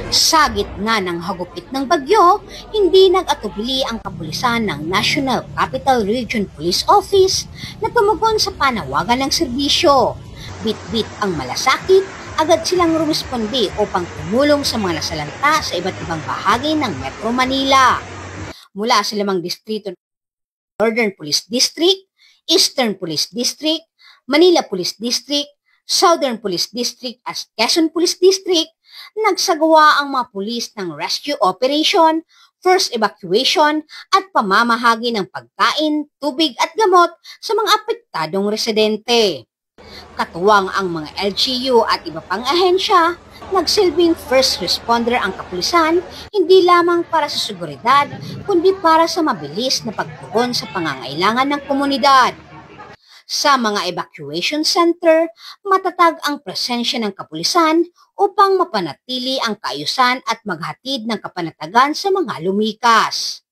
Sa gitna ng hagupit ng bagyo, hindi nag-atubili ang kapulisan ng National Capital Region Police Office na tumugon sa panawagan ng serbisyo. Bit-bit ang malasakit, agad silang rumisponde upang tumulong sa mga nasalanta sa iba't ibang bahagi ng Metro Manila. Mula sa 5 distrito ng Northern Police District, Eastern Police District, Manila Police District, Southern Police District at Quezon Police District, nagsagawa ang mga pulis ng rescue operation, first evacuation at pamamahagi ng pagkain, tubig at gamot sa mga apektadong residente. Katuwang ang mga LGU at iba pang ahensya, nagsilbing first responder ang kapulisan hindi lamang para sa seguridad kundi para sa mabilis na pagtugon sa pangangailangan ng komunidad. Sa mga evacuation center, matatag ang presensya ng kapulisan upang mapanatili ang kaayusan at maghatid ng kapanatagan sa mga lumikas.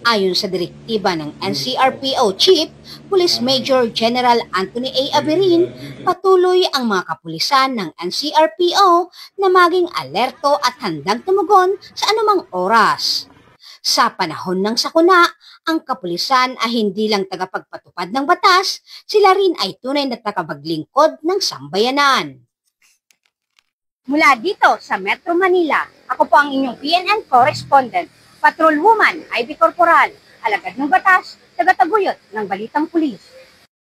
Ayon sa direktiba ng NCRPO Chief, Police Major General Anthony A. Averin, patuloy ang mga kapulisan ng NCRPO na maging alerto at handang tumugon sa anumang oras. Sa panahon ng sakuna, ang kapulisan ay hindi lang tagapagpatupad ng batas, sila rin ay tunay na tagapaglingkod ng sambayanan. Mula dito sa Metro Manila, ako po ang inyong PNN correspondent, Patrolwoman Ivy Corporal, alagad ng batas, tagataguyod ng Balitang Pulis.